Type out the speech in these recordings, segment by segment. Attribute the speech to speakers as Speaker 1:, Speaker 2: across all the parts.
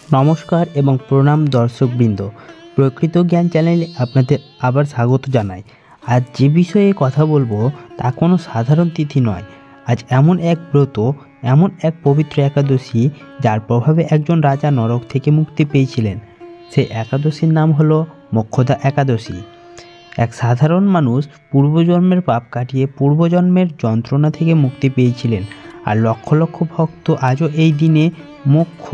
Speaker 1: নমস্কার এবং প্রণাম দর্শকবৃন্দ। প্রকৃত জ্ঞান চ্যানেলে আপনাদের আবার স্বাগত জানাই। আজ যে বিষয়ে কথা বলবো তা কোনো সাধারণ তিথি নয়। আজ এমন এক ব্রত, এমন এক পবিত্র একাদশী যার প্রভাবে একজন রাজা নরক থেকে মুক্তি পেয়েছিলেন। সেই একাদশীর নাম হলো মোক্ষদা একাদশী। এক সাধারণ মানুষ পূর্বজন্মের পাপ কাটিয়ে পূর্বজন্মের যন্ত্রণা থেকে মুক্তি পেয়েছিলেন, আর লক্ষ লক্ষ ভক্ত আজও এই দিনে মোক্ষ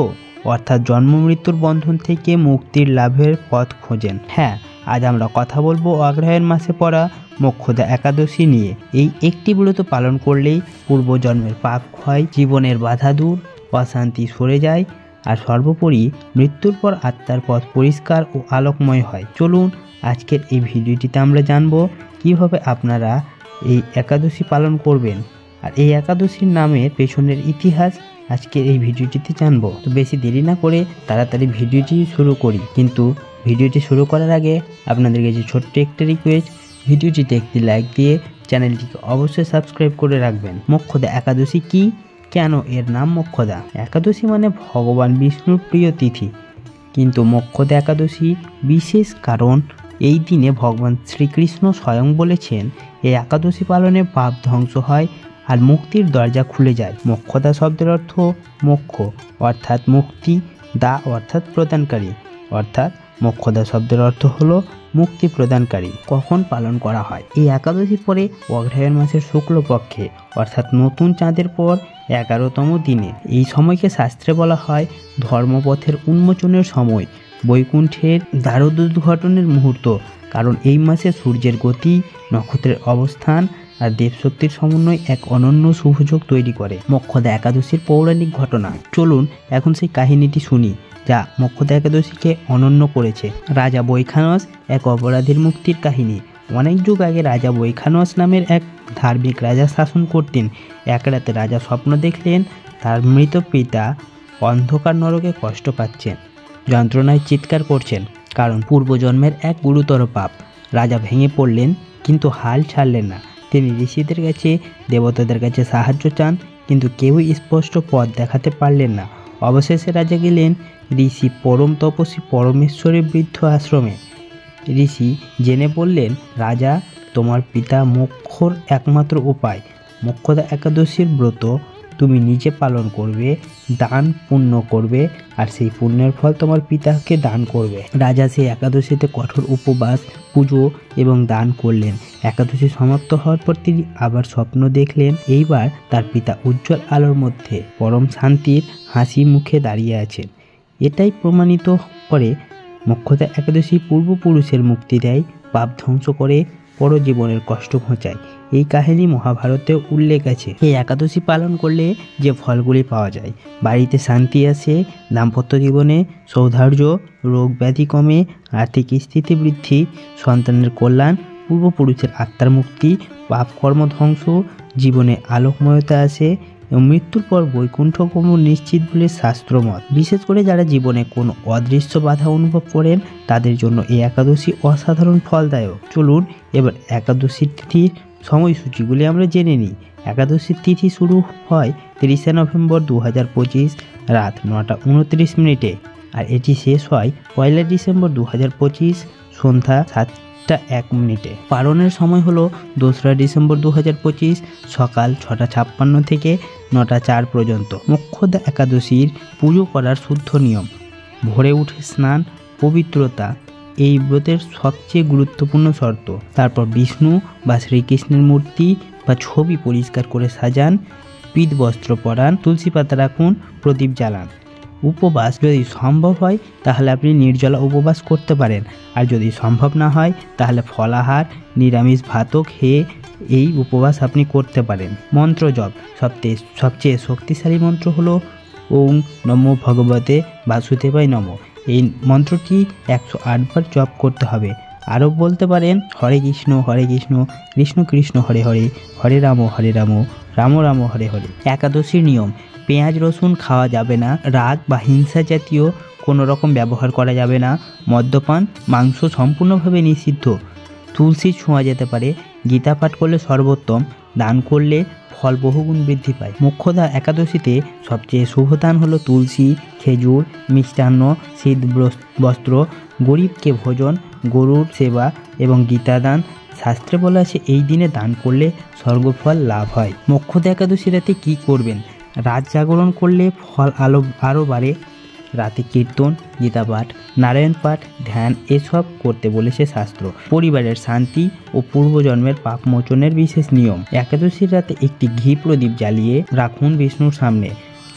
Speaker 1: অর্থাৎ জন্ম মৃত্যুর বন্ধন থেকে মুক্তির লাভের পথ খোঁজেন। হ্যাঁ, আজ আমরা কথা বলবো অগ্রহায়ণ মাসে পড়া মোক্ষদা একাদশী নিয়ে। এই একটি ব্রত পালন করলেই পূর্বজন্মের পাপ ক্ষয়, জীবনের বাধা দূর, অশান্তি সরে যায়, আর সর্বোপরি মৃত্যুর পর আত্মার পথ পরিষ্কার ও আলোকময় হয়। চলুন আজকের এই ভিডিওটিতে আমরা জানবো কিভাবে আপনারা এই একাদশী পালন করবেন, আর এই একাদশীর নামের পেছনের ইতিহাস আজকের এই ভিডিওটিতে জানবো। তো বেশি দেরি না করে তাড়াতাড়ি ভিডিওটি শুরু করি। কিন্তু ভিডিওটি শুরু করার আগে আপনাদের কাছে ছোট্ট একটা রিকোয়েস্ট, ভিডিওটিতে একটি লাইক দিয়ে চ্যানেলটিকে অবশ্যই সাবস্ক্রাইব করে রাখবেন। মোক্ষদা একাদশী কি, কেন এর নাম মোক্ষদা? একাদশী মানে ভগবান বিষ্ণুর প্রিয় তিথি, কিন্তু মোক্ষদা একাদশী বিশেষ কারণ এই দিনে ভগবান শ্রীকৃষ্ণ স্বয়ং বলেছেন এই একাদশী পালনে পাপ ধ্বংস হয় আর মুক্তির দরজা খুলে যায়। মোক্ষদা শব্দের অর্থ মোক্ষ অর্থাৎ মুক্তি, দা অর্থাৎ প্রদানকারী, অর্থাৎ মোক্ষদা শব্দের অর্থ হলো মুক্তি প্রদানকারী। কখন পালন করা হয়? এই একাদশীর পরে অগ্রহায়ণ মাসের শুক্লপক্ষে অর্থাৎ নতুন চাঁদের পর 11তম দিনে। এই সময়কে শাস্ত্রে বলা হয় ধর্মপথের উন্মোচনের সময়, বৈকুণ্ঠের দ্বারোদ্ঘাটনের মুহূর্ত। কারণ এই মাসে সূর্যের গতি, নক্ষত্রের অবস্থান আর দেবশক্তির সমন্বয় এক অনন্য শুভযোগ তৈরি করে। মোক্ষদা একাদশীর পৌরাণিক ঘটনা। চলুন এখন সেই কাহিনীটি শুনি যা মোক্ষদা একাদশীকে অনন্য করেছে। রাজা বৈখানস এক অপরাধীর মুক্তির কাহিনী। অনেক যুগ আগে রাজা বৈখানস নামের এক ধার্মিক রাজা শাসন করতেন। এক রাতে রাজা স্বপ্ন দেখলেন তার মৃত পিতা অন্ধকার নরকে কষ্ট পাচ্ছেন, যন্ত্রণায় চিৎকার করছেন, কারণ পূর্বজন্মের এক গুরুতর পাপ। রাজা ভেঙে পড়লেন, কিন্তু হাল ছাড়লেন না। তিনি ঋষিদের কাছে, দেবতাদের কাছে সাহায্য চান, কিন্তু কেউই স্পষ্ট পথ দেখাতে পারলেন না। অবশেষে রাজা গেলেন ঋষি পরম তপস্বী পরমেশ্বরের বৃদ্ধ আশ্রমে। ঋষি জেনে বললেন, রাজা, তোমার পিতা মোক্ষর একমাত্র উপায় মোক্ষদা একাদশীর ব্রত তুমি নিজে পালন করবে, দান পুণ্য করবে, আর সেই পুণ্যের ফল তোমার পিতাকে দান করবে। রাজা সেই একাদশীতে কঠোর উপবাস, পুজো এবং দান করলেন। একাদশী সমাপ্ত হওয়ার পর তিনি আবার স্বপ্ন দেখলেন, এইবার তার পিতা উজ্জ্বল আলোর মধ্যে পরম শান্তির হাসি মুখে দাঁড়িয়ে আছেন। এটাই প্রমাণিত করে মোক্ষদা একাদশী পূর্বপুরুষের মুক্তি দেয়, পাপ ধ্বংস করে, পরজীবনের কষ্ট ঘোচায়। এই কাহিনী মহাভারতেও উল্লেখ আছে। এই একাদশী পালন করলে যে ফলগুলি পাওয়া যায়, বাড়িতে শান্তি আসে, দাম্পত্য জীবনে সৌহার্দ্য, রোগ ব্যাধি কমে, আর্থিক স্থিতি বৃদ্ধি, সন্তানের কল্যাণ, পূর্বপুরুষের আত্মার মুক্তি, পাপ কর্ম ধ্বংস, জীবনে আলোকময়তা আসে এবং মৃত্যুর পর বৈকুণ্ঠ গমন নিশ্চিত বলে শাস্ত্রমত। বিশেষ করে যারা জীবনে কোনো অদৃশ্য বাধা অনুভব করেন তাদের জন্য এই একাদশী অসাধারণ ফলদায়ক। চলুন এবার একাদশীর তিথির সময়সূচিগুলি আমরা জেনে নিই। একাদশীর তিথি শুরু হয় 30শে নভেম্বর 2025 রাত 9:29 আর এটি শেষ হয় 1 ডিসেম্বর 2025 সন্ধ্যা 7:01। পালনের সময় হলো 2রা ডিসেম্বর 2025 সকাল 6:56 থেকে 9:04 পর্যন্ত। মোক্ষদা একাদশীর পুজো করার শুদ্ধ নিয়ম: ভোরে উঠে স্নান, পবিত্রতা এই ব্রতের সবচেয়ে গুরুত্বপূর্ণ শর্ত। তারপর বিষ্ণু বা শ্রীকৃষ্ণের মূর্তি বা ছবি পরিষ্কার করে সাজান, পীত বস্ত্র পরান, তুলসী পাতা রাখুন, প্রদীপ জ্বালান। উপবাস যদি সম্ভব হয় তাহলে আপনি নির্জলা উপবাস করতে পারেন, আর যদি সম্ভব না হয় তাহলে ফলাহার, নিরামিষ ভাতও খেয়ে এই উপবাস আপনি করতে পারেন। মন্ত্র জপ: সবচেয়ে শক্তিশালী মন্ত্র হলো ওং নমো ভগবতে বাসুদেবায় নমঃ। এই মন্ত্রটি 108 বার জপ করতে হবে। আরও বলতে পারেন হরে কৃষ্ণ কৃষ্ণ কৃষ্ণ হরে হরে, হরে রাম রাম রাম হরে হরে। একাদশীর নিয়ম: পেঁয়াজ রসুন খাওয়া যাবে না, রাগ বা হিংসা জাতীয় কোনো রকম ব্যবহার করা যাবে না, মদ্যপান, মাংস সম্পূর্ণভাবে নিষিদ্ধ, তুলসী ছোঁয়া যেতে পারে, গীতা পাঠ করলে সর্বোত্তম, দান করলে ফল বহুগুণ বৃদ্ধি পায়। মোক্ষদা একাদশীতে সবচেয়ে শুভদান হলো তুলসী, খেজুর, মিষ্টান্ন, শীত বস্ত্র, গরিবকে ভোজন, গরুর সেবা এবং গীতাদান। শাস্ত্রে বলা আছে এই দিনে দান করলে স্বর্গফল লাভ হয়। মোক্ষদা একাদশী রাতে কী করবেন? রাত জাগরণ করলে ফল আরও বাড়ে। রাতে কীর্তন, গীতা পাঠ, নারায়ণ পাঠ, ধ্যান এসব করতে বলেছে শাস্ত্র। পরিবারের শান্তি ও পূর্বজন্মের পাপ মোচনের বিশেষ নিয়ম। একাদশীর রাতে একটি ঘি প্রদীপ জ্বালিয়ে রাখুন বিষ্ণুর সামনে।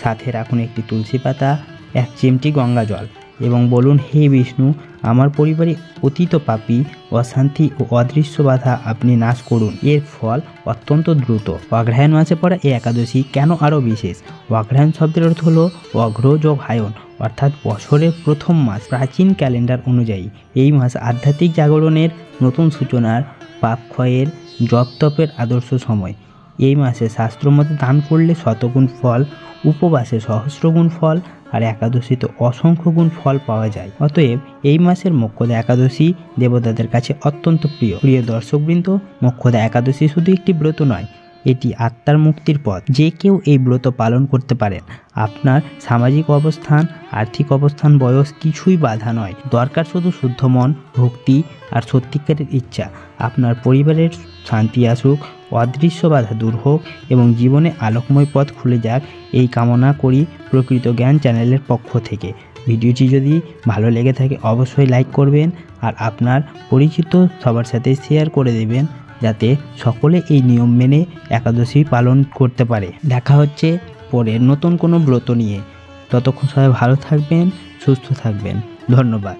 Speaker 1: সাথে রাখুন একটি তুলসী পাতা, এক চিমটি গঙ্গা জল এবং বলুন, হে বিষ্ণু, আমার পরিবারে অতীত পাপী, অশান্তি ও অদৃশ্য বাধা আপনি নাশ করুন। এর ফল অত্যন্ত দ্রুত। অগ্রহায়ণ মাসে পড়া এই একাদশী কেন আরও বিশেষ? অগ্রহায়ণ শব্দের অর্থ হলো অগ্র যোগ হায়ন, অর্থাৎ বছরের প্রথম মাস। প্রাচীন ক্যালেন্ডার অনুযায়ী এই মাস আধ্যাত্মিক জাগরণের, নতুন সূচনার, পাপ ক্ষয়ের, জপ তপের আদর্শ সময়। এই মাসে শাস্ত্রমতে দান করলে শতগুণ ফল, উপবাসে সহস্রগুণ ফল আর একাদশীতে অসংখ্য গুণ ফল পাওয়া যায়। অতএব এই মাসের মোক্ষদা একাদশী দেবতাদের কাছে অত্যন্ত প্রিয়। প্রিয় দর্শকবৃন্দ, মোক্ষদা একাদশী শুধু একটি ব্রত নয়, এটি আত্মার মুক্তির পথ। যে কেউ এই ব্রত পালন করতে পারেন। আপনার সামাজিক অবস্থান, আর্থিক অবস্থান, বয়স কিছুই বাধা নয়। দরকার শুধু শুদ্ধ মন, ভক্তি আর সত্যিকারের ইচ্ছা। আপনার পরিবারের শান্তি আসুক, অদৃশ্য বাধা দূর হোক এবং জীবনে আলোকময় পথ খুলে যাক, এই কামনা করি প্রকৃত জ্ঞান চ্যানেলের পক্ষ থেকে। ভিডিওটি যদি ভালো লেগে থাকে অবশ্যই লাইক করবেন আর আপনার পরিচিত সবার সাথে শেয়ার করে দেবেন, যাতে সকলে এই নিয়ম মেনে একাদশী পালন করতে পারে। দেখা হচ্ছে পরের নতুন কোনো ব্রত নিয়ে। ততক্ষণ সবাই ভালো থাকবেন, সুস্থ থাকবেন। ধন্যবাদ।